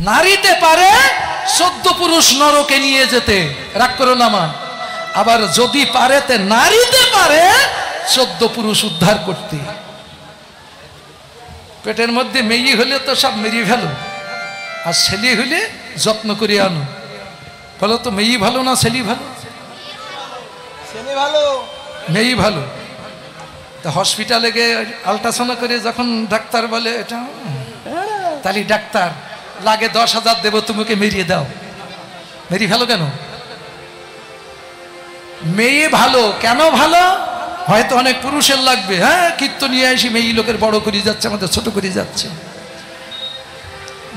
নারীতে পারে 14 পুরুষ নরকে নিয়ে যেতে, রাগ করো না মা। আবার যদি পারে তে নারীতে পারে 14 পুরুষ উদ্ধার করতে। পেটের মধ্যে মেয়ে হলে তো সব মেরে ফেলো, আর ছেলে হলে যত্ন করে আনো। বলো তো মেয়ে ভালো না ছেলে ভালো? ছেলে ভালো, মেয়ে ভালো। তা হসপিটালে গিয়ে আল্ট্রাসাউন্ড করে যখন ডাক্তার বলে এটা, তাহলে ডাক্তার লাগে 10,000 দেবো, তোমাকে মেরিয়ে দাও। মেরি ভালো কেন? মেয়ে ভালো কেন? ভালো হয়তো অনেক পুরুষের লাগবে, হ্যাঁ কীর্তন নিয়ে আসি মেয়ে লোকের বড় করে যাচ্ছে, আমাদের ছোট করে যাচ্ছে।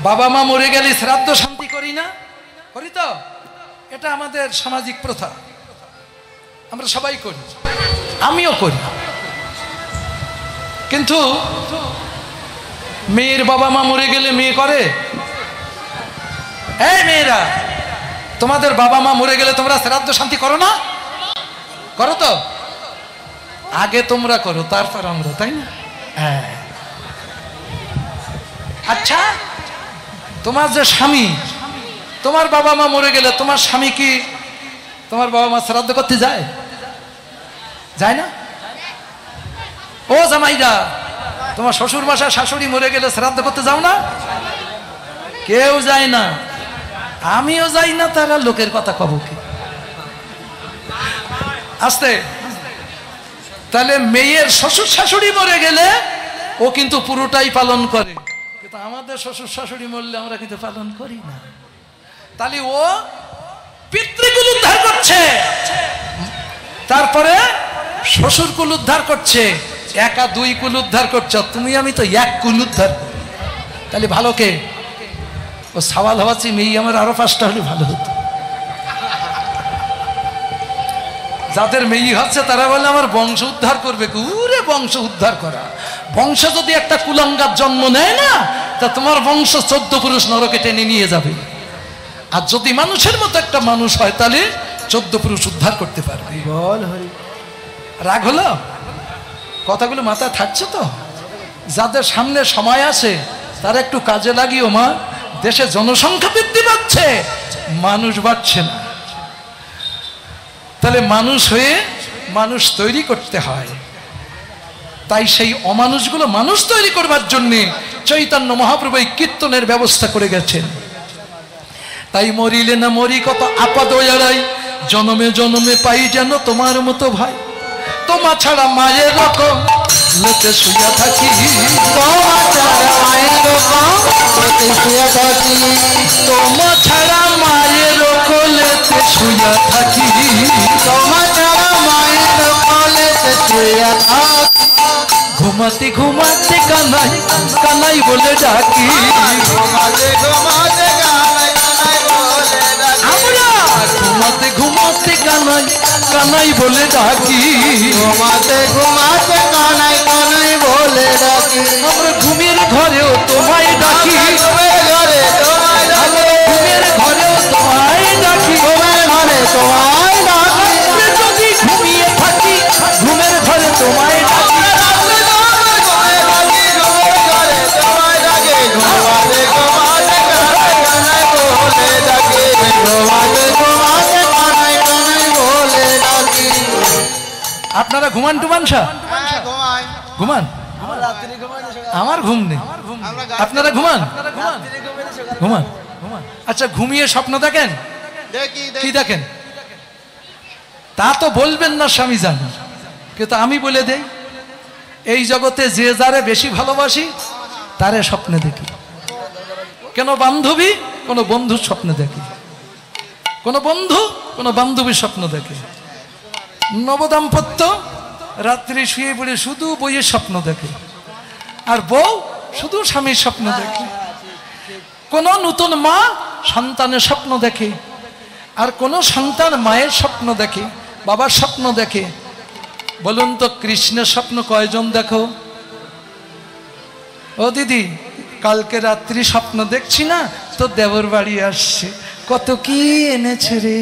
বাবা মা মরে গেলে শ্রাদ্ধ শান্তি করি না? করি তো? এটা আমাদের সামাজিক প্রথা, আমরা সবাই করি, আমিও করি। কিন্তু মেয়ের বাবা মা মরে গেলে মেয়ে করে? এই মেয়েরা, তোমাদের বাবা মা মরে গেলে তোমরা শ্রাদ্ধ শান্তি করো না? করো তো? আগে তোমরা করো, তারপর আমরা, তাই না? হ্যাঁ। আচ্ছা, তোমার যে স্বামী, তোমার বাবা মা মরে গেলে তোমার স্বামী কি তোমার বাবা মা শ্রাদ্ধ করতে যায়? যায় না? ও জামাইরা, তোমার শ্বশুর বাসা শাশুড়ি মরে গেলে শ্রাদ্ধ করতে যাও না? কেউ যায় না, আমিও যাই না, তারা লোকের কথা কব কি? আস্তে। তাহলে মেয়ের শ্বশুর শাশুড়ি মরে গেলে ও কিন্তু পুরোটাই পালন করে, কিন্তু আমাদের শ্বশুর শাশুড়ি মরলে আমরা কিন্তু পালন করি না। তাহলে ও পিতৃকুল উদ্ধার করছে, তারপরে শ্বশুর কুল উদ্ধার করছে, একা 2 কুল উদ্ধার করছো। তুমি আমি তো 1 কুল উদ্ধার করি। তাহলে ভালো কে? ও সওয়াল হওয়াচ্ছি মেয়ে আমার আরো 5টা হলে ভালো হতো। যাদের মেয়ে হচ্ছে তারা বলে আমার বংশ উদ্ধার করবে। উরে বংশ উদ্ধার করা, বংশ যদি একটা কুলাঙ্গার জন্ম নেয় না, তা তোমার বংশ 14 পুরুষ নরকে টেনে নিয়ে যাবে। আর যদি মানুষের মতো একটা মানুষ হয়, তাহলে 14 পুরুষ উদ্ধার করতে পারবে। বল হরি। রাগ হলো? কথাগুলো মাথায় থাকছে তো? যাদের সামনে সময় আছে তারা একটু কাজে লাগিও মা। দেশে জনসংখ্যা বৃদ্ধি পাচ্ছে, মানুষ বাড়ছে না। তাহলে মানুষ হয়ে মানুষ তৈরি করতে হয়। তাই সেই অমানুষগুলো মানুষ তৈরি করবার জন্যে চৈতন্য মহাপ্রভু এই কীর্তনের ব্যবস্থা করে গেছেন। তাই মরিলে না মরি কত আপদ এড়াই, জনমে জনমে পাই যেন তোমার মতো ভাই। তোমা ছাড়া মায়ের রকম লোকে শুইয়া থাকি, তোমা ছাড়া মায়ের রকম লোকে শুইয়া থাকি, তোমা ছাড়া মায়ের কোলেতে শুইয়া থাকি, তোমা ছাড়া মায়ের কোলেতে শুইয়া থাকি। ঘুমাতে ঘুমাতে কানাই কানাই বলে ডাকি, ঘুমাতে ঘুমাতে কানাই কানাই বলে ডাকি, আমরা ঘুমাতে ঘুমাতে কানাই কানাই বলে ডাকি, ঘুমাতে ঘুমাতে কানাই কানাই বলে ডাকি। আমরা ঘুমের ঘরেও তোমায় ডাকি, ঘুমের ঘরে তোমায় ডাকি, ঘুমের ঘরেও তোমায় ডাকি, ঘুমের ঘরে তোমায় ডাকি। যদি ঘুমিয়ে থাকি ঘুমের ঘরে তোমায় ডাকি, আপনারা ঘুমান টুমান ঘুমান? আমার ঘুম নেই, আপনারা ঘুমান? ঘুমান। আচ্ছা, ঘুমিয়ে স্বপ্ন দেখেন? কি দেখেন? তা তো বলবেন না, স্বামী জানি, কিন্তু আমি বলে দেই, এই জগতে যে যারে বেশি ভালোবাসি তারে স্বপ্নে দেখি। কেন বান্ধবী কোনো বন্ধুর স্বপ্নে দেখি, কোনো বন্ধু কোনো বান্ধবীর স্বপ্ন দেখে, নবদাম্পত্য রাত্রি শুয়ে পড়ে শুধু বইয়ের স্বপ্ন দেখে, আর বউ শুধু স্বামীর স্বপ্ন দেখে। কোন নতুন মা সন্তানের স্বপ্ন দেখে, আর কোন সন্তান মায়ের স্বপ্ন দেখে, বাবার স্বপ্ন দেখে। বলুন তো কৃষ্ণের স্বপ্ন কয়জন দেখো? ও দিদি, কালকে রাত্রি স্বপ্ন দেখছি না তো দেবর বাড়ি আসছে, কত কি এনেছে রে।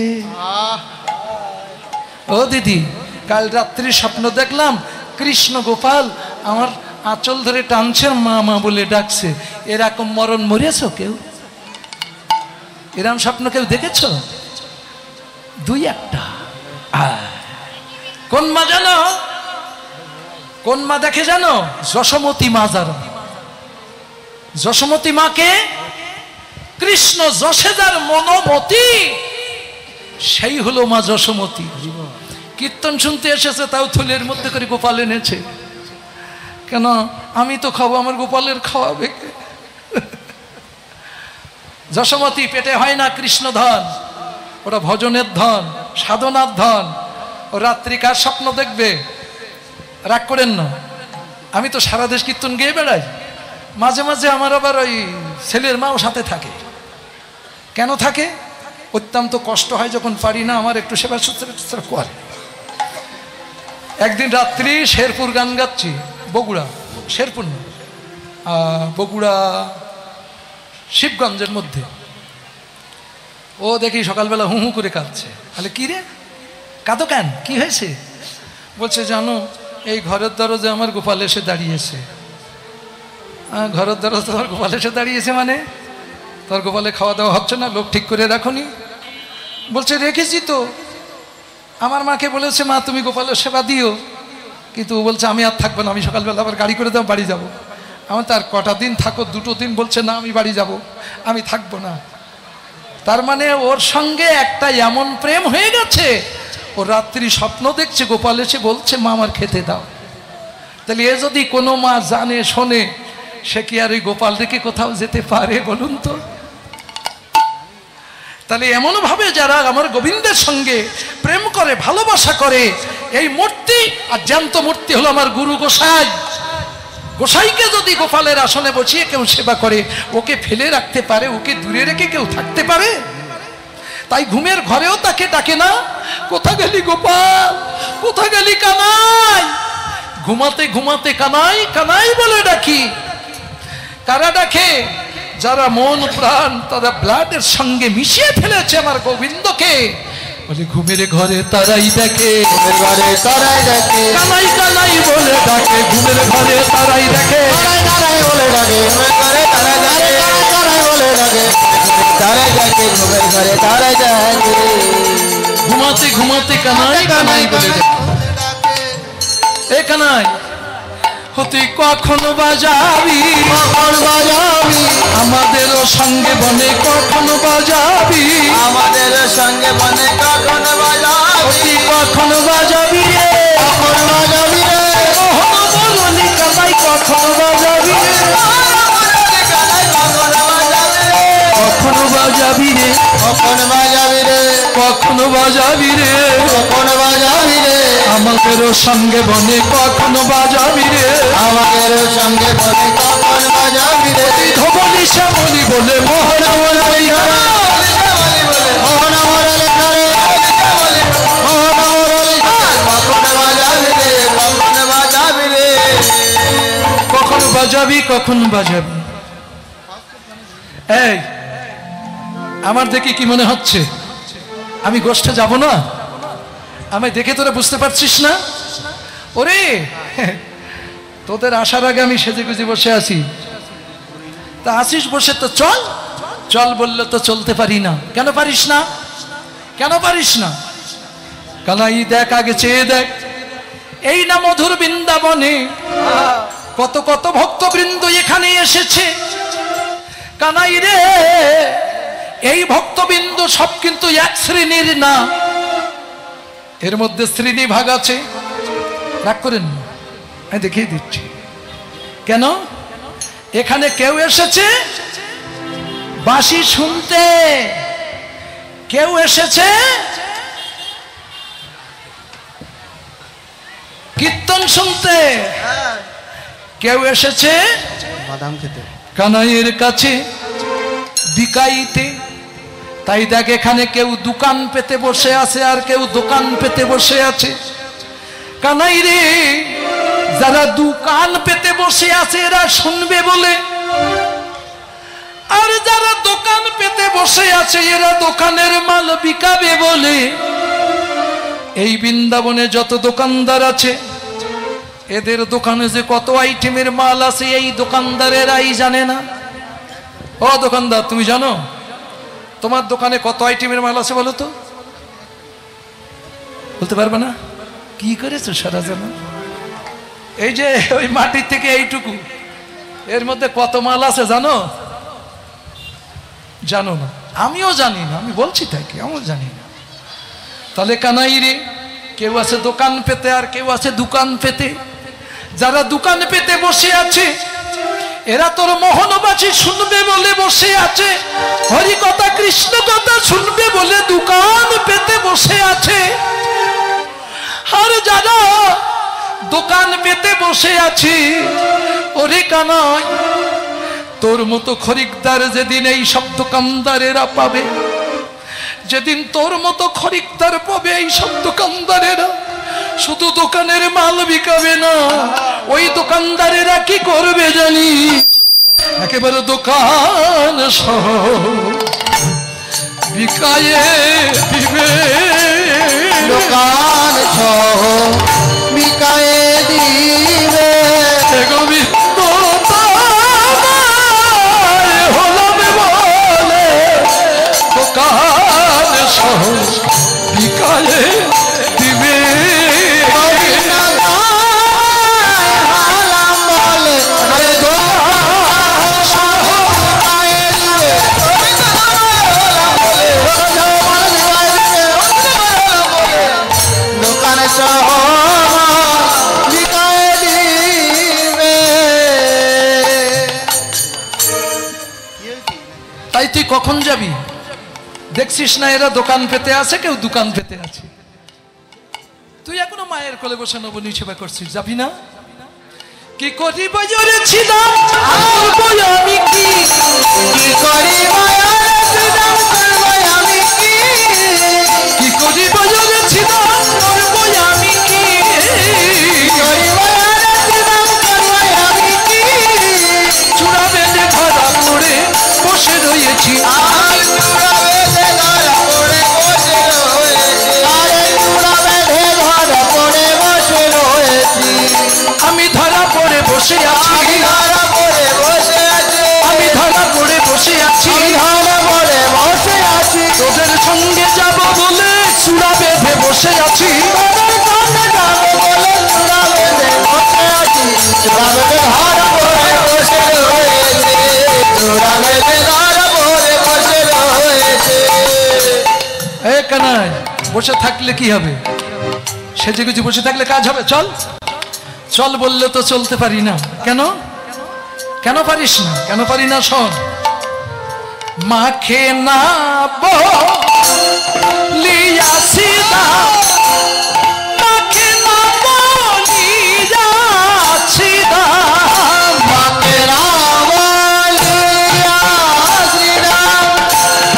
ও দিদি, কাল রাত্রি স্বপ্ন দেখলাম কৃষ্ণ গোপাল আমার আঁচল ধরে টানছে, মা মা বলে ডাকছে। এরকম মরণ মরিয়াছ কেউ? এরম স্বপ্ন কেউ দেখেছো? দুই একটা। কোন মা জানো? কোন মা দেখে জানো? যশোমতী মা। যারা যশোমতী মাকে কৃষ্ণ যশে যার মনোমতি, সেই হলো মা যশোমতী। কীর্তন শুনতে এসেছে, তাও থলের মধ্যে করে গোপাল এনেছে। কেন? আমি তো খাবো, আমার গোপালের খাওয়াবে কে? যশোমতী পেটে হয় না কৃষ্ণ ধন, ওটা ভজনের ধন, সাধনার ধন। ও রাত্রিকার স্বপ্ন দেখবে, রাগ করেন না। আমি তো সারা দেশ কীর্তন গেয়ে বেড়াই, মাঝে মাঝে আমার আবার ওই ছেলের মাও সাথে থাকে। কেন থাকে? অত্যন্ত কষ্ট হয় যখন পারি না, আমার একটু সেবা শুশ্রূষা করে। একদিন রাত্রি শেরপুর গান গাচ্ছি, বগুড়া, শেরপুর না, বগুড়া শিবগঞ্জের মধ্যে। ও দেখি সকালবেলা হু হু করে কাঁদছে। তাহলে কি রে, কাঁদো কেন, কি হয়েছে? বলছে জানো, এই ঘরের দরজে আমার গোপাল এসে দাঁড়িয়েছে। ঘরের দরজে তোমার গোপাল এসে দাঁড়িয়েছে মানে? তোর গোপালে খাওয়া দাওয়া হচ্ছে না, লোক ঠিক করে রাখুনি? বলছে রেখেছি তো, আমার মাকে বলেছে মা তুমি গোপালের সেবা দিও, কিন্তু ও বলছে আমি আর থাকবো না, আমি সকালবেলা আবার গাড়ি করে দাও, বাড়ি যাব। আমার তার কটা দিন থাকো, 2 দিন। বলছে না আমি বাড়ি যাব, আমি থাকবো না। তার মানে ওর সঙ্গে একটা এমন প্রেম হয়ে গেছে, ও রাত্রি স্বপ্ন দেখছে গোপাল এসে বলছে মা আমার খেতে দাও। তাহলে এ যদি কোনো মা জানে শোনে, সে কি আর ওই গোপাল রেখে কোথাও যেতে পারে বলুন তো? তাহলে এমন ভাবে যারা আমার গোবিন্দের সঙ্গে প্রেম করে, ভালোবাসা করে, এই মূর্তি আর জ্যান্ত মূর্তি হলো আমার গুরু গোসাই। গোসাইকে যদি গোপালের আসনে বসিয়ে কেউ সেবা করে, ওকে ফেলে রাখতে পারে? ওকে দূরে রেখে কেউ থাকতে পারে? তাই ঘুমের ঘরেও তাকে ডাকে না, কোথা গেলি গোপাল, কোথা গেলি কানাই। ঘুমাতে ঘুমাতে কানাই কানাই বলে ডাকি। কারা ডাকে? যারা মন প্রাণ তারা ব্লাডের সঙ্গে মিশিয়ে ফেলেছে আমার গোবিন্দকে। বলে ঘুমের ঘরে তারাই দেখে, ঘুমের ঘরে তারাই দেখে, কানাই কানাই বলে ডাকে। ঘুমের ঘরে তারাই দেখে, তারাই বলে ডাকে। ঘুমের ঘরে তারাই দেখে, তারাই বলে ডাকে। তারাই দেখে, ঘুমের ঘরে তারাই দেখে। ঘুমাতে ঘুমাতে কানাই কানাই বলে ডাকে। এ কানাই, তুই কখন বাজাবি, কখন বাজাবি আমাদেরও সঙ্গে বনে, কখন বাজাবি আমাদেরও সঙ্গে বনে, কখন বাজাবি। তুই কখন বাজাবি রে, কখন বাজাবি রে, কখন বলনি কানাই কখন বাজাবি রে, কখন বাজাবি রে, কখন বাজাবি রে, কখন বাজাবি রে, কখন বাজাবি রে আমাদেরও সঙ্গে বনে, কখন বাজাবি রে আমাদেরও সঙ্গে বনে, কখন বাজাবি রে। ধবলি শ্যামলি বলে মোহনা মোরালি ঘরে, মোহনা মোরালি ঘরে, মোহনা মোরালি ঘরে, কখন বাজাবি রে, কখন বাজাবি রে, কখন বাজাবি, কখন বাজাবি। এই আমার দেখে কি মনে হচ্ছে আমি গোষ্ঠে যাব না? আমায় দেখে তোরা বুঝতে পারছিস না? ওরে তোদের আসার আগে আমি সেজে গুজে বসে আছি, তা আসিস বসে, তো চল চল বললে তো চলতে পারি না। কেন পারিস না? কেন পারিস না? কানাই দেখ, আগে চেয়ে দেখ, এই না মধুর বৃন্দাবনে কত কত ভক্তবৃন্দ এখানে এসেছে। কানাই রে, এই ভক্তবৃন্দ সব কিন্তু এক শ্রেণীর না, এর মধ্যে শ্রেণী ভাগ আছে। রাগ করেন না, আমি দেখিয়ে দিচ্ছি। কেন? এখানে কেউ এসেছে বাঁশি শুনতে, কেউ এসেছে কীর্তন শুনতে, কেউ এসেছে বাদাম খেতে, কানাইয়ের কাছে বিকাইতে। তাই দেখ এখানে কেউ দোকান পেতে বসে আছে, আর কেউ দোকান পেতে বসে আছে। কানাই রে, যারা দোকান পেতে বসে আছে এরা শুনবে বলে, আর যারা দোকান পেতে বসে আছে এরা দোকানের মাল বিকাবে বলে। এই বৃন্দাবনে যত দোকানদার আছে, এদের দোকানে যে কত আইটেমের মাল আছে এই দোকানদারেরাই জানে না। ও দোকানদার, তুমি জানো তোমার দোকানে কত আইটেমের মাল আছে বলো তো? বলতে পারবে না? কি করেছো সারা জানো? এই যে ওই মাটির থেকে এইটুকু, এর মধ্যে কত মাল আছে জানো? জানো না? আমিও জানি না, আমি বলছি তাই কি, আমিও জানি না। তাহলে কানাই রে, কেউ আছে দোকান পেতে আর কেউ আছে দোকান পেতে। যারা দোকান পেতে বসে আছে এরা তোর মোহনবাসী শুনবে বলে বসে আছে, হরি কথা কৃষ্ণ কথা শুনবে বলে দোকান পেতে বসে আছে। আর যারা দোকান পেতে বসে আছে, ওরে কানাই, তোর মতো খরিকদার যেদিন এই সব দোকানদারেরা পাবে, যেদিন তোর মতো খরিকদার পাবে এই সব দোকানদারেরা, শুধু দোকানের মাল বিকাবে না, ওই দোকানদারেরা কি করবে জানি? একেবারে দোকান সহ বিকায়ে দিবে, দোকান সহ বিকায়ে দিবে। গোবিন্দ হলাম বলে দোকান সহ বিকায়ে দিবে। তাই তুই কখন যাবি? দেখছিস না এরা দোকান পেতে আছে, কেউ দোকান পেতে আছে। তুই এখনো মায়ের কোলে বসে নবনী সেবা করছিস, যাবি না? কি করি বাজারে ছিলাম আমি, কি করি আমি কি করি বাজারে ছিলাম আমি, কি চূড়া বেঁধে ধরা পড়ে বসে রয়েছি, আমি ধরা পড়ে বসে আছি, আমি ধরা পড়ে বসে আছি, তোদের সঙ্গে যাব বলে চূড়া বেঁধে বসে আছি, কানাই বসে থাকলে কি হবে? সেজে গুজে বসে থাকলে কাজ হবে? চল চল বললে তো চলতে পারি না। কেন? কেন পারিস না? কেন পারি না? শোন, মাখে না বলিয়াছি না, মাখে না বলিয়াছি না, মাকে রাম বলিয়াছি না,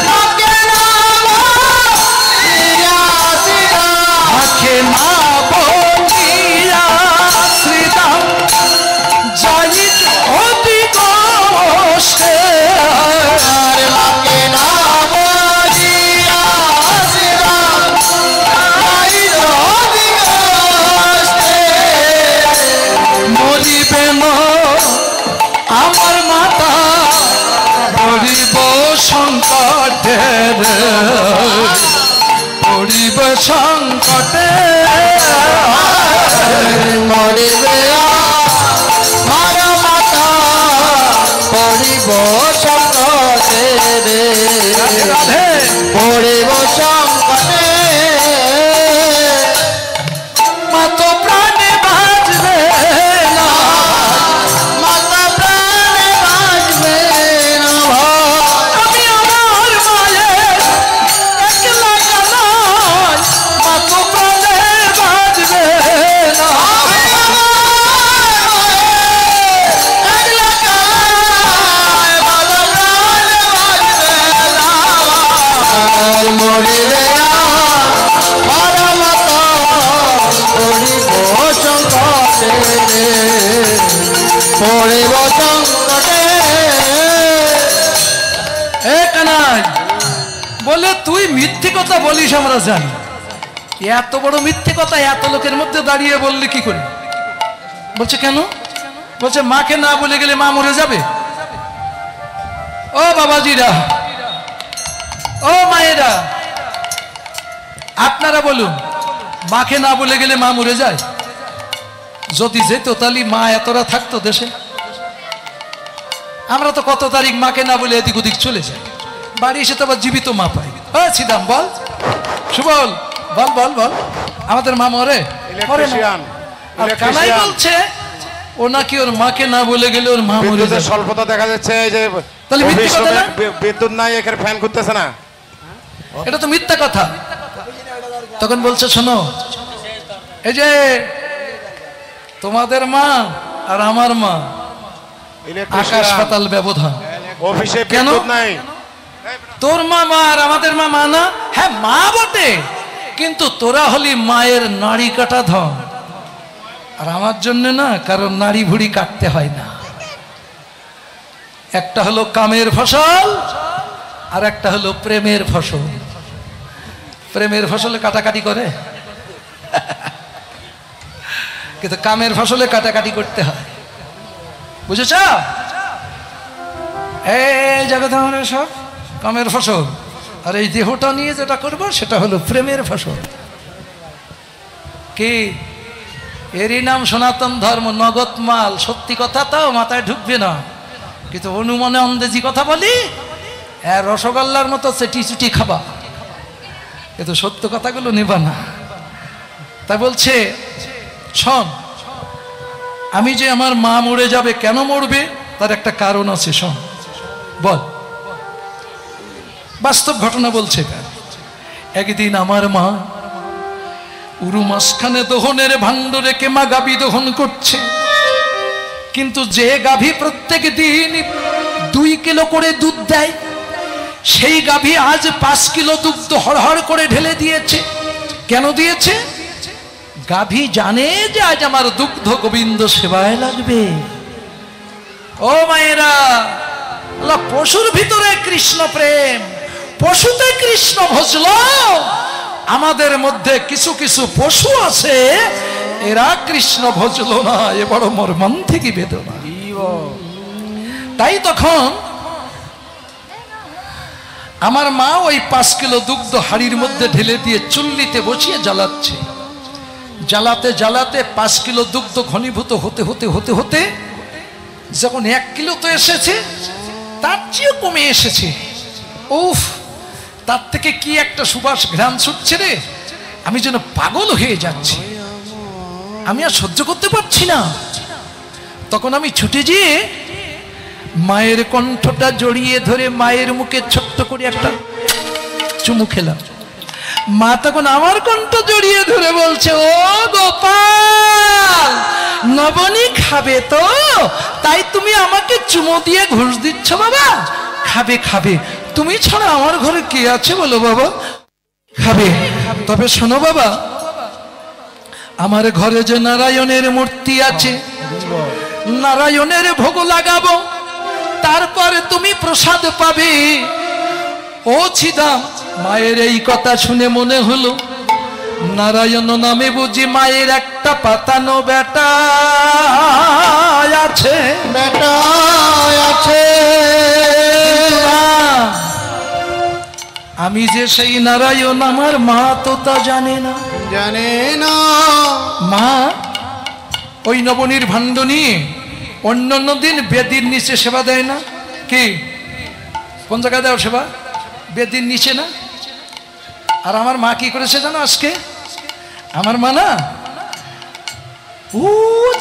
মাকে রাম বলিয়াছি না, মাখে না বলিয়াছি না, যাই অতি কষ্টে, মাকে না বলিয়াছি না, যাই অতি কষ্টে, মরিবে না আমার মাতা, মরিব সংকটে, মরিব সংকটে, মরিবে আমার মাতা, পড়িব সংকটে রে, রাধে পড়িব সংকটে, মাত প্রাণে বাজবে না, মাতা প্রাণে বাঁচবে না ভাই, আমি আমার মায়ের একলা কানাই, মাত প্রাণে বাজবে না, মরিবে আমার মাতা, পড়িব সংকটে রে, পড়িব সংকটে। এ কানাই বলে তুই মিথ্যে কথা বলিস, আমরা জানি। এত বড় মিথ্যে কথা এত লোকের মধ্যে দাঁড়িয়ে বললি কি করে? বলছে কেন? বলছে মাকে না বলে গেলে মা মরে যাবে। ও বাবাজিরা, ও মায়েরা, আপনারা বলুন, মাকে না বলে গেলে মা মরে যায়? যদি যেত তাহলে মা এতটা থাকতো দেশে? আমরা তো কত তারিখ মাকে না বলে এদিক ওদিক চলে যাই, বাড়ি এসে তো আবার জীবিত মা পাই। সিদাম বল, সুবল বল বল বল, আমাদের মা মরে? আর কানাই বলছে ও নাকি ওর মাকে না বলে গেলে ওর মা মরে যায়। স্বল্পতা দেখা যাচ্ছে, এই যে তাহলে মিথ্যা কথা না? বিদ্যুৎ নাই, এখানে ফ্যান ঘুরতেছে না, এটা তো মিথ্যা কথা। তখন বলছে শোনো, এই যে তোমাদের মা আর আমার মা আকাশ পাতাল ব্যবধান। অফিসে কেন? বিদ্যুৎ নাই। তোর মা মা আর আমাদের মা মা না? হ্যাঁ মা বটে, কিন্তু তোরা হলি মায়ের নাড়ি কাটা ধন, আর আমার জন্য না, কারণ নাড়ি ভুড়ি কাটতে হয় না। একটা হলো কামের ফসল আর একটা হলো প্রেমের ফসল। প্রেমের ফসলে কাটাকাটি করে, কিন্তু কামের ফসলে কাটাকাটি করতে হয়, বুঝেছ? এই জগৎ আমরা সব কামের ফসল, আর এই দেহটা নিয়ে যেটা করবো সেটা হলো প্রেমের ফসল। কি এরই নাম সনাতন ধর্ম, নগদ মাল। সত্যি কথা তাও মাথায় ঢুকবে না, কিন্তু অনুমানে অন্দেজি কথা বলি, রসগোল্লার মতো চেটি চুটি খাবা, কিন্তু সত্য কথাগুলো নেবা না। তাই বলছে শোন, আমি যে আমার মা মরে যাবে, কেন মরবে তার একটা কারণ আছে, শোন বল। বাস্তব ঘটনা বলছে। একদিন আমার মা উরু মাঝখানে দহনের ভাণ্ড রেখে মা গাভী দহন করছে, কিন্তু যে গাভী প্রত্যেক দিন 2 কিলো করে দুধ দেয়, সেই গাভী আজ 5 কিলো দুধ হড়হড় করে ঢেলে দিয়েছে। কেন দিয়েছে? গাভী জানে যে আজ আমার দুগ্ধ গোবিন্দ সেবায় লাগবে। ও মায়েরা, পশুর ভিতরে কৃষ্ণ প্রেম, পশুতে কৃষ্ণ ভজল। আমাদের মধ্যে কিছু কিছু পশু আছে, এরা কৃষ্ণ ভজল না, এ বড় মর্মান্তিক বেদনা। তাই তখন আমার মা ওই 5 কিলো দুগ্ধ হাড়ির মধ্যে ঢেলে দিয়ে চুল্লিতে বসিয়ে জ্বালাচ্ছে। জ্বালাতে জ্বালাতে 5 কিলো দুগ্ধ ঘনীভূত হতে হতে হতে হতে যখন 1 কিলো তো এসেছে, তার চেয়েও কমে এসেছে। উফ, তার থেকে কি একটা সুবাস ঘ্রাণ ছুটছে রে, আমি যেন পাগল হয়ে যাচ্ছি, আমি আর সহ্য করতে পারছি না। তখন আমি ছুটে যেয়ে মায়ের কণ্ঠটা জড়িয়ে ধরে মায়ের মুখে ছোট্ট করে একটা চুমু খেলাম। মা তখন আমার কণ্ঠ জড়িয়ে ধরে বলছে, ও গোপাল, নবনী খাবে তো, তাই তুমি আমাকে চুমু দিয়ে ঘুষ দিচ্ছ? বাবা খাবে খাবে, তুমি ছাড়া আমার ঘরে কে আছে বলো বাবা? খাবে। তবে শোনো বাবা, আমার ঘরে যে নারায়ণের মূর্তি আছে, নারায়ণের ভোগ লাগাবো, তারপরে তুমি প্রসাদ পাবে। ও ছিদাম, মায়ের এই কথা শুনে মনে হলো নারায়ণ নামে বুঝি মায়ের একটা পাতানো বেটা আছে, বেটা আছে। আমি যে সেই নারায়ণ, আমার মা তো তা জানে না, জানে না। মা ওই নবনীর ভাণ্ড নিয়ে অন্যান্য দিন বেদির নিচে সেবা দেয় না? কি কোন জায়গায় দেও সেবা? বেদির নিচে না? আর আমার মা কি করেছে জানো? আজকে আমার মা না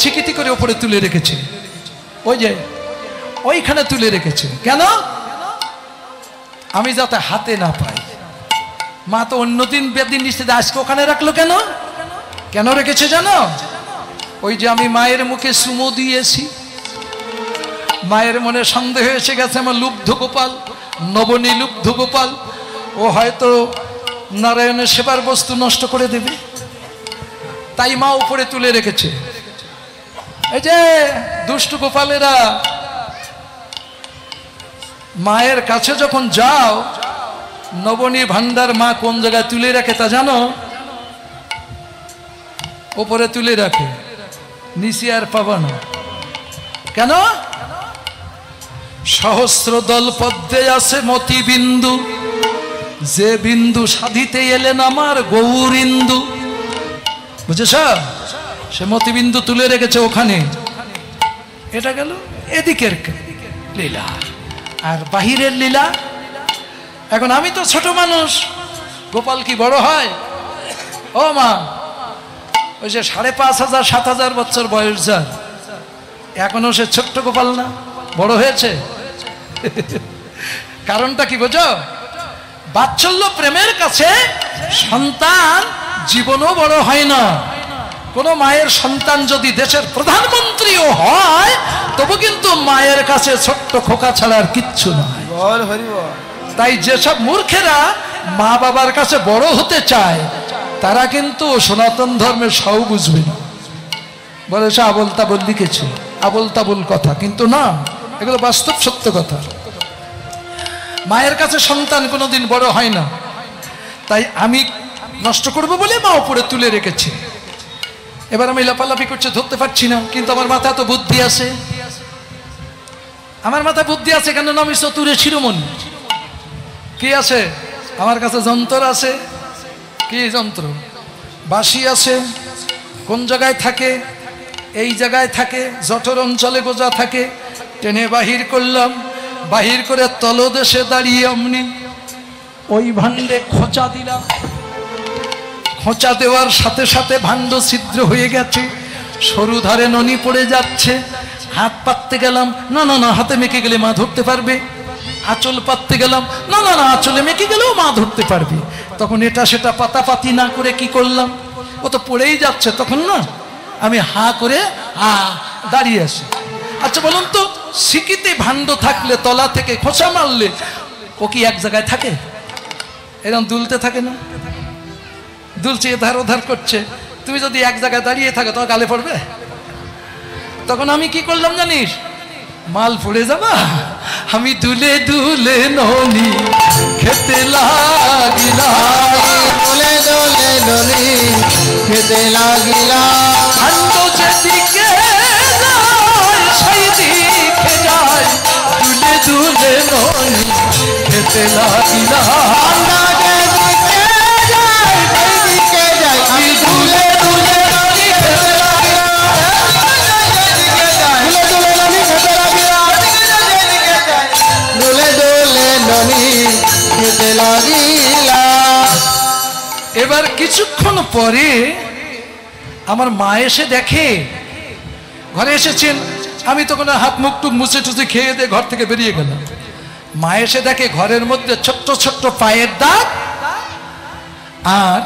ছিকিতি করে ওপরে তুলে রেখেছে, ওই যে ওইখানে তুলে রেখেছে। কেন? আমি যাতে হাতে না পাই। মা তো অন্যদিন বেদিন নিচে দেয়, আজকে ওখানে রাখলো কেন? কেন রেখেছে জানো? ওই যে আমি মায়ের মুখে চুমু দিয়েছি, মায়ের মনে সন্দেহ এসে গেছে আমার লুব্ধ গোপাল, নবনী লুব্ধ গোপাল, ও হয়তো নারায়ণের সেবার বস্তু নষ্ট করে দেবে, তাই মা উপরে তুলে রেখেছে। এই যে দুষ্টু গোপালেরা, মায়ের কাছে যখন যাও, নবনী ভান্ডার মা কোন জায়গায় তুলে রাখে তা জানো? উপরে তুলে রাখে, নিচে আর পাবা না। কেন? সহস্র দল পদ্মে আছে মতি বিন্দু, যে বিন্দু সাধিতে এলেন আমার গৌরিন্দু, বুঝেছ? সে মতিবিন্দু তুলে রেখেছে ওখানে। এটা গেল এদিকের লীলা, আর বাহিরের লীলা। এখন আমি তো ছোট মানুষ, গোপাল কি বড় হয়? ও মা, ওই যে 5,500 7,000 বছর বয়স যার, এখনো সে ছোট্ট গোপাল না, বড় হয়েছে। কারণটা কি বোঝো? বাৎসল্য প্রেমের কাছে সন্তান জীবনও বড় হয় না। কোন মায়ের সন্তান যদি দেশের প্রধানমন্ত্রীও হয়, তবু কিন্তু মায়ের কাছে ছোট্ট খোকা ছাড়া আর কিচ্ছু নয়। তাই যেসব মূর্খেরা মা বাবার কাছে বড় হতে চায়, তারা কিন্তু সনাতন ধর্মের সব বুঝবে না। বলে সে আবল তাবল লিখেছে, আবল তাবল কথা, কিন্তু না, এগুলো বাস্তব সত্য কথা। মায়ের কাছে সন্তান কোনোদিন বড় হয় না। তাই আমি নষ্ট করব বলে মা উপরে তুলে রেখেছে। এবার আমি লাফালাফি করছে, ধরতে পারছি না, কিন্তু আমার মাথা তো বুদ্ধি আছে। আমার মাথায় বুদ্ধি আছে কেন? আমি চতুরে শিরোমণি। কি আছে আমার কাছে? যন্ত্র আছে। কি যন্ত্র? বাঁশি আছে। কোন জায়গায় থাকে? এই জায়গায় থাকে, জঠর অঞ্চলে গোজা থাকে। টেনে বাহির করলাম, বাহির করে তলদেশে দাঁড়িয়ে অমনি ওই ভাণ্ডে খোঁচা দিলাম। খোঁচা দেওয়ার সাথে সাথে ভাণ্ড ছিদ্র হয়ে গেছে, সরু ধারে ননি পড়ে যাচ্ছে। হাত পাততে গেলাম, না না না, হাতে মেখে গেলে মা ধরতে পারবে। আঁচল পাততে গেলাম, না না না, আঁচলে মেখে গেলেও মা ধরতে পারবে। তখন এটা সেটা পাতাপাতি না করে কি করলাম? ও তো পড়েই যাচ্ছে। তখন না আমি হা করে দাঁড়িয়ে আসি। আচ্ছা বলুন তো, সিকিতে ভাণ্ড থাকলে তলা থেকে খোঁচা মারলে ও কি এক জায়গায় থাকে? এরকম দুলতে থাকে না? দুলছে, এধার ওধার করছে। তুমি যদি এক জায়গায় দাঁড়িয়ে থাকো, তোমার গালে পড়বে। তখন আমি কি করলাম জানিস? মাল পড়ে যাবা, আমি দুলে দুলে ননি খেতে লাগিলাম, দোলে দোলে ননি খেতে লাগিলাম। ভাণ্ড যেদিকে যায় সেই দিকে যায়, দুলে দুলে ননি খেতে লাগিলাম। আমরা যেদিকে যাই সেদিকে যাই, আমি দোলে দোলে ননি খেতে লাগিলাম। দোলে দোলে ননি খেতে লাগিলাম। দোলে দোলে ননি খেতে লাগিলাম। এবার কিছুক্ষণ পরে আমার মা এসে দেখে, ঘরে এসেছেন। আমি তখন হাত মুখ টুক মুছে টুছে খেয়ে দিয়ে ঘর থেকে বেরিয়ে গেলাম। মা এসে দেখে ঘরের মধ্যে ছোট্ট ছোট্ট পায়ের দাগ, আর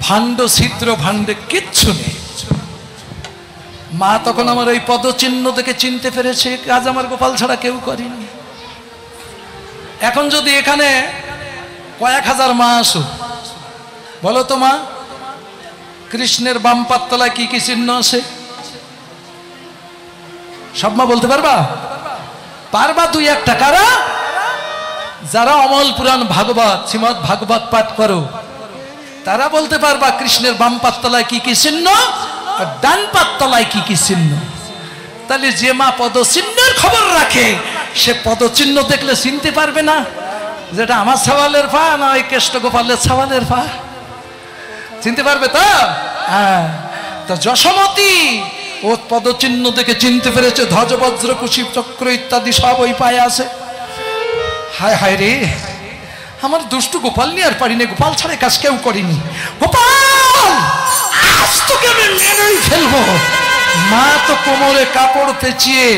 ভাণ্ড ছিদ্র, ভাণ্ডে কিচ্ছু নেই। মা তখন আমার ওই পদচিহ্ন দেখে চিনতে পেরেছে, কাজ আমার গোপাল ছাড়া কেউ করেনি। এখন যদি এখানে কয়েক হাজার মা আসো, বলো তো মা, কৃষ্ণের বাম পাততলায় কি কি চিহ্ন আছে? সব মা বলতে পারবা? পারবা? দুই একটা কারা? যারা অমল পুরাণ ভাগবত, শ্রীমদ ভাগবত পাঠ করো, তারা বলতে পারবা কৃষ্ণের বাম পাততলায় কি কি চিহ্ন আর ডান পাততলায় কি কি চিহ্ন। তাহলে যে মা পদচিহ্নের খবর রাখে, সে পদচিহ্ন দেখলে চিনতে পারবে না যেটা আমার সওয়ালের পা না ওই কেষ্ট গোপালের সওয়ালের পা? চিনতে পারবে তো? হ্যাঁ। তো যশোমতী ও পদচিহ্ন দেখে চিনতে পেরেছে, ধ্বজ বজ্র কুশি চক্র ইত্যাদি সব ওই পায়ে আছে। হায় হায় রে, আমার দুষ্টু গোপাল নিয়ে আর পারিনি। গোপাল ছাড়া কাজ কেউ করিনি। গোপাল, আজ তোকে আমি মেরেই ফেলবো। মা তো কোমরে কাপড় পেঁচিয়ে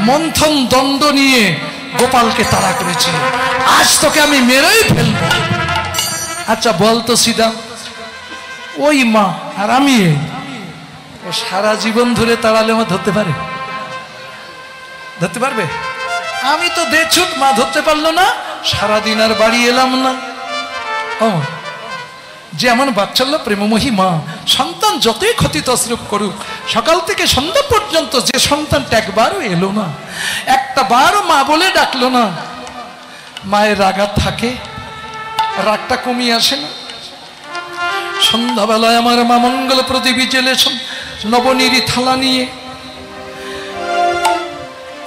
মন্থন দণ্ড নিয়ে গোপালকে তাড়া করেছে। আজ তোকে আমি মেরেই ফেলবো। আচ্ছা বলতো সিদা, ওই মা আর আমি, ও সারা জীবন ধরে তাড়ালে মা ধরতে পারে? ধরতে পারবে? আমি তো দেখছুট, মা ধরতে পারলো না, সারাদিন আর বাড়ি এলাম না। ও যে এমন বাচ্চাল্য প্রেমমোহী মা, সন্তান যতই ক্ষতি তসরূপ করুক, সকাল থেকে সন্ধ্যা পর্যন্ত যে সন্তানটা একবারও এলো না, একটা বারও মা বলে ডাকলো না, মায়ের রাগা থাকে? রাগটা কমিয়ে আসে না? সন্ধ্যাবেলায় আমার মা মঙ্গল প্রদীপী জেলে নবনীরি থালা নিয়ে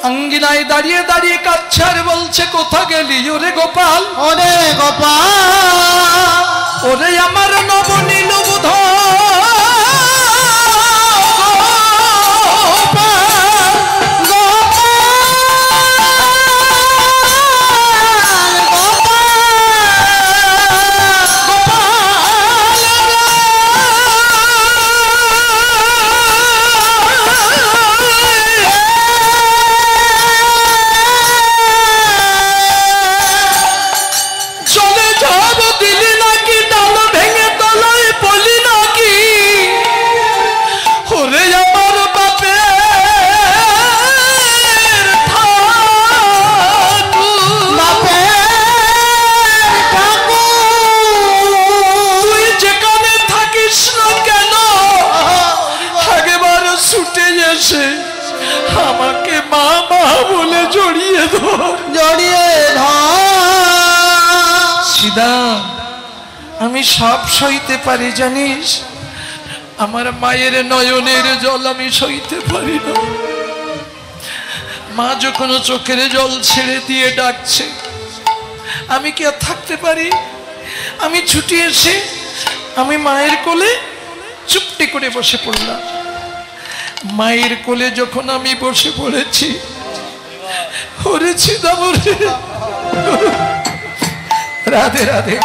আঙ্গিনায় দাঁড়িয়ে দাঁড়িয়ে কাচ্ছে আর বলছে, কোথা গেলি ওরে গোপাল, ওরে গোপাল, ওরে আমার নবনীল বুধ আমাকে মা মা বলে জড়িয়ে ধর, জড়িয়ে ধর। সিদা আমি সব সইতে পারি জানিস, আমার মায়ের নয়নের জল আমি সইতে পারি না। মা যখন চোখের জল ছেড়ে দিয়ে ডাকছে, আমি কি আর থাকতে পারি? আমি ছুটি এসে আমি মায়ের কোলে চুপটি করে বসে পড়লাম। মায়ের কোলে যখন আমি বসে পড়েছি, ওরে ছিদামরে, রাধে রাধে,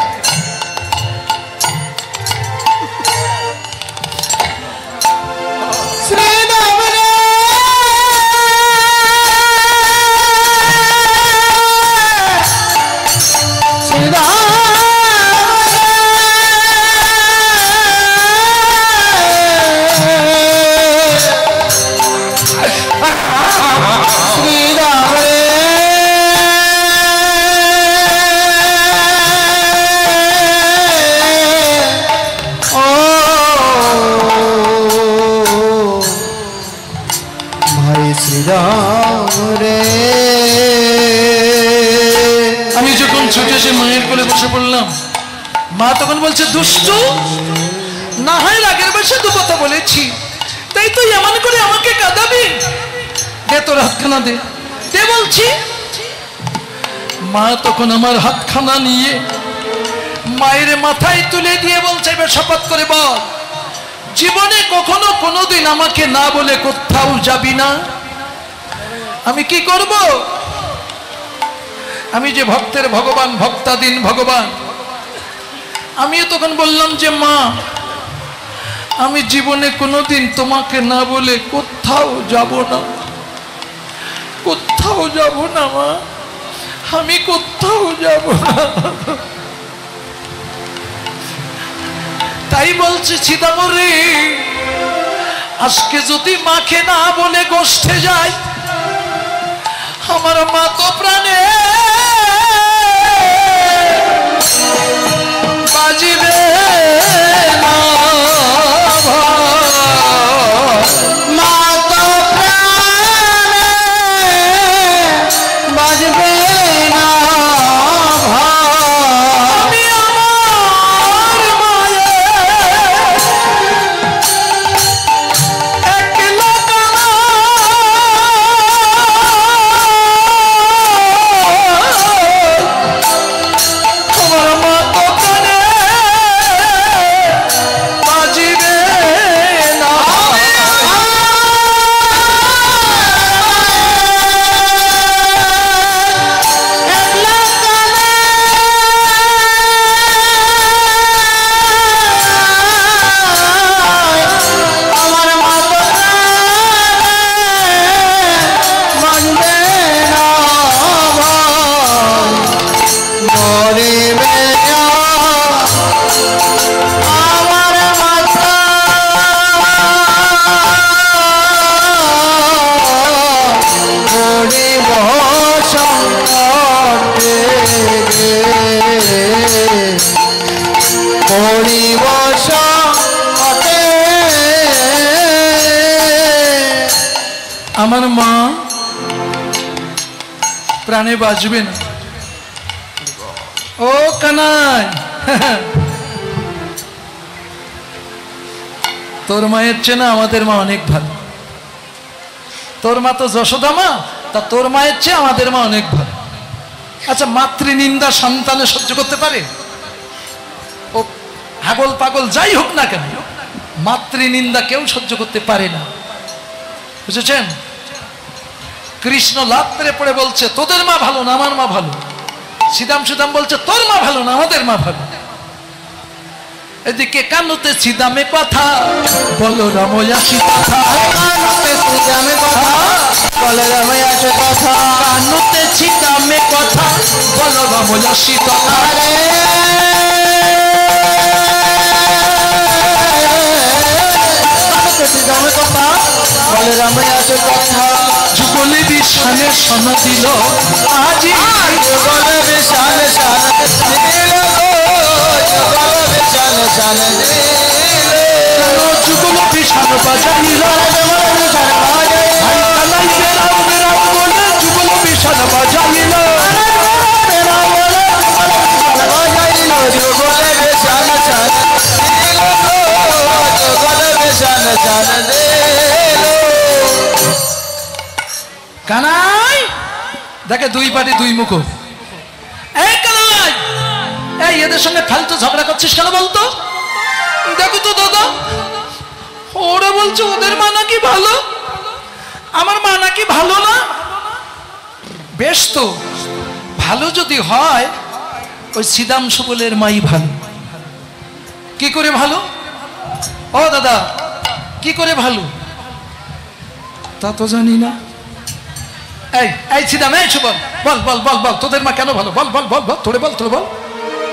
আমি যখন ছুটে এসে মায়ের কোলে বসে পড়লাম, মা তখন বলছে, দুষ্টু, না হয় রাগের বসে দু কথা বলেছি, তাই তুই এমন করে আমাকে কাঁদাবি? দে তোর হাতখানা, দে দে বলছি। মা তখন আমার হাতখানা নিয়ে মায়ের মাথায় তুলে দিয়ে বলছে, এবার শপথ করে বল, জীবনে কখনো কোনোদিন আমাকে না বলে কোথাও যাবি না। আমি কি করব? আমি যে ভক্তের ভগবান, ভক্তাধীন ভগবান। আমিও তখন বললাম যে মা, আমি জীবনে কোনোদিন তোমাকে না বলে কোথাও যাব না, কোথাও যাব না মা, আমি কোথাও যাব না। তাই বলছে, ছিদামরে, আজকে যদি মাকে না বলে গোষ্ঠে যায়, আমার মা তো প্রাণে বাজিবে না, মা তো প্রাণে বাজবে না। আমি আমার মায়ের একলা কানা, আমার মা তো প্রাণে বাজিবে না। আমার মা তো মানবে না, মরিবে না আমার মাতা, মরিব সংকটে, মরিব সংকটে। আমার মা প্রাণে বাঁচবে না। ও কানাই, তোর মায়ের চেয়ে না আমাদের মা অনেক ভালো। তোর মা তো যশোদা মা, তা তোর মায়ের চেয়ে আমাদের মা অনেক ভালো। আচ্ছা, মাতৃনিন্দা সন্তানে সহ্য করতে পারে? ও হাগল পাগল যাই হোক না কেন, মাতৃনিন্দা কেউ সহ্য করতে পারে না, বুঝেছেন? কৃষ্ণ লাত মেরে পড়ে বলছে তোদের মা ভালো না আমার মা ভালো। শ্রীদাম বলছে তোর মা ভালো না আমাদের মা ভালো। এদিকে কানুতে শ্রীদামে কথা বলো রাময়াসি কথা, কানুতে শ্রীদামে কথা বলো রাময়াসি কথা, কানুতে শ্রীদামে কথা বলো রাময়াসি কথা। শ্রীদামে কথা বলো রাময়াসি কথা, যুগলে বিশানে শোনা দিল আজি, যুগলে বিশানে শোনা দিল, যুগলে বিশানে শোনা দিল, যুগল বিশান বাজাইল, কালাই বেরাও বেরাও বলে যুগল বিশান বাজাইল, যুগলে বিশানে শোনা দিল, যুগলে বিশানে শোনা দিল। কানাই দেখে দুই পাটি দুই মুখ। এই কানাই, এই এদের সঙ্গে ফালতু ঝগড়া করছিস কেন বলতো? দেখো তো দাদা, ওরা বলছে ওদের মা নাকি ভালো, আমার মা নাকি ভালো না। বেশ তো, ভালো যদি হয় ওই শ্রীদাম সুবলের মাই ভালো। কি করে ভালো? ও দাদা, কি করে ভালো তা তো জানি না। এই এই শ্রীদাম, এই সুবল, বল বল বল বল তোদের মা কেন ভালো? বল বল বল বল, তোরে বল, তোরে বল,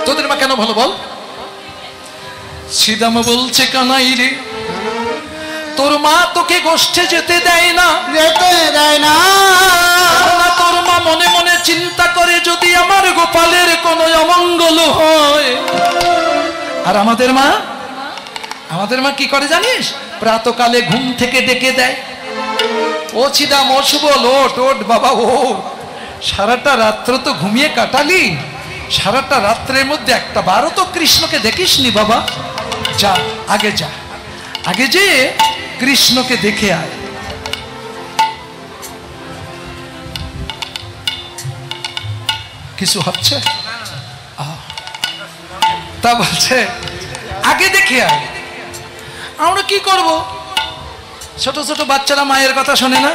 তোদের মা কেন ভালো বল। শ্রীদাম বলছে কানাই রে, তোর মা তোকে গোষ্ঠে যেতে দেয় না, যেতে দেয় না, তোর মা মনে মনে চিন্তা করে যদি আমার গোপালের কোনো অমঙ্গল হয়। আর আমাদের মা কি করে জানিস? প্রাতকালে ঘুম থেকে ডেকে দেয়, ও শ্রীদাম, ও সুবল, ওঠ ওঠ বাবা ও, সারাটা রাত্র তো ঘুমিয়ে কাটালি, সারাটা রাত্রের মধ্যে একটা বারও তো কৃষ্ণকে দেখিসনি বাবা, যা আগে যা, আগে যে কৃষ্ণকে দেখে আয়। কিছু হচ্ছে? তা বলছে আগে দেখে আয়। আমরা কি করব? ছোট ছোট বাচ্চারা মায়ের কথা শোনে না,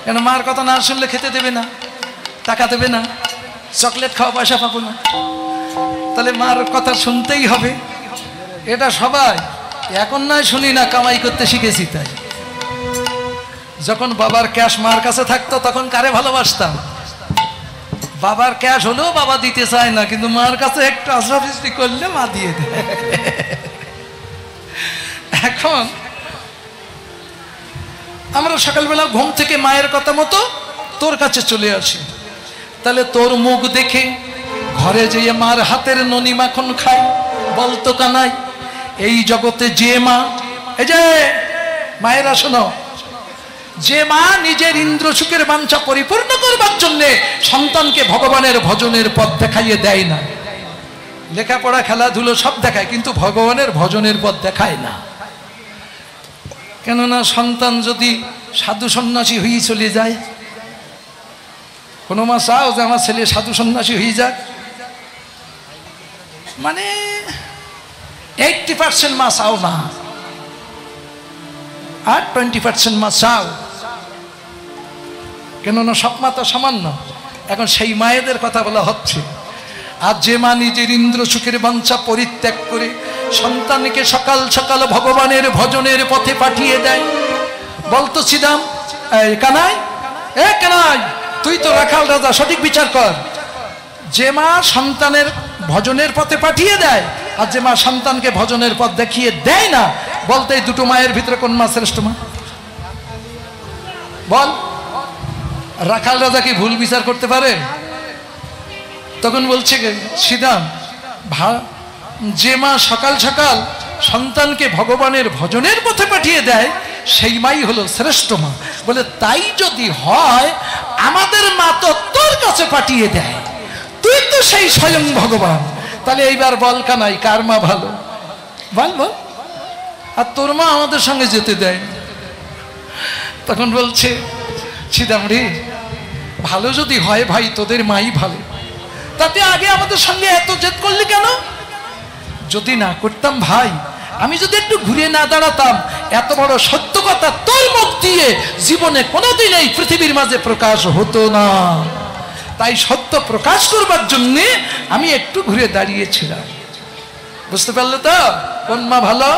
কেন মার কথা না শুনলে খেতে দেবে না, টাকা দেবে না, চকলেট খাওয়া পয়সা পাবো না, তাহলে মার কথা শুনতেই হবে। এটা সবাই এখন নয় শুনি না, কামাই করতে শিখেছি তাই। যখন বাবার ক্যাশ মার কাছে থাকতো তখন কারে ভালোবাসতাম? বাবার ক্যাশ হলেও বাবা দিতে চায় না, কিন্তু মার কাছে একটু আশরাফিস্তি করলে মা দিয়ে দেয়। এখন আমরা সকালবেলা ঘুম থেকে মায়ের কথা মতো তোর কাছে চলে আসি, তাহলে তোর মুখ দেখে ঘরে যেয়ে মার হাতের ননি মাখন খাই। বলতো কানাই, এই জগতে যে মা, এই যে মায়েরা শোনো, যে মা নিজের ইন্দ্র সুখের বাঞ্ছা পরিপূর্ণ করবার জন্য সন্তানকে ভগবানের ভজনের পথ দেখাইয়ে দেয় না, লেখাপড়া খেলাধুলো সব দেখায় কিন্তু ভগবানের ভজনের পথ দেখায় না। কেননা সন্তান যদি সাধু সন্ন্যাসী হয়ে চলে যায়, কোনো মা চাও যে আমার ছেলে সাধু সন্ন্যাসী হয়ে যাক? মানে 80% মা চাও না, আর 20% মা চাও। কেননা সব মা তো সামান্য। এখন সেই মায়েদের কথা বলা হচ্ছে। আর যে মা নিজের ইন্দ্র সুখের বাঞ্ছা পরিত্যাগ করে সন্তানকে সকাল সকাল ভগবানের ভজনের পথে পাঠিয়ে দেয়। বলতো শ্রীদাম, এই কানাই, এ কানাই, তুই তো রাখাল রাজা, সঠিক বিচার কর। যে মা সন্তানের ভজনের পথে পাঠিয়ে দেয় আর যে মা সন্তানকে ভজনের পথ দেখিয়ে দেয় না, বলতে এই দুটো মায়ের ভিতরে কোন মা শ্রেষ্ঠ মা? বল। রাখাল রাজা কি ভুল বিচার করতে পারে? তখন বলছে শ্রীদাম, যে মা সকাল সকাল সন্তানকে ভগবানের ভজনের পথে পাঠিয়ে দেয় সেই মাই হলো শ্রেষ্ঠ মা। বলে তাই যদি হয় আমাদের মা তো তোর কাছে পাঠিয়ে দেয়, তুই তো সেই স্বয়ং ভগবান, তাহলে এইবার বল কানাই কার মা ভালো? বল বল। আর তোর মা আমাদের সঙ্গে যেতে দেয়। তখন বলছে ছিদাম রে, ভালো যদি হয় ভাই তোদের মাই ভালো, তাতে আগে আমাদের সঙ্গে এত জেদ করলি কেন? যদি না করতাম ভাই, আমি যদি একটু ঘুরে না দাঁড়াতাম, এত বড় সত্য কথা তোর মুখ দিয়ে জীবনে কোনোদিন এই পৃথিবীর মাঝে প্রকাশ হতো না। তাই সত্য প্রকাশ করবার জন্যে আমি একটু ঘুরে দাঁড়িয়েছিলাম। বুঝতে পারলে তো কোন মা ভালো?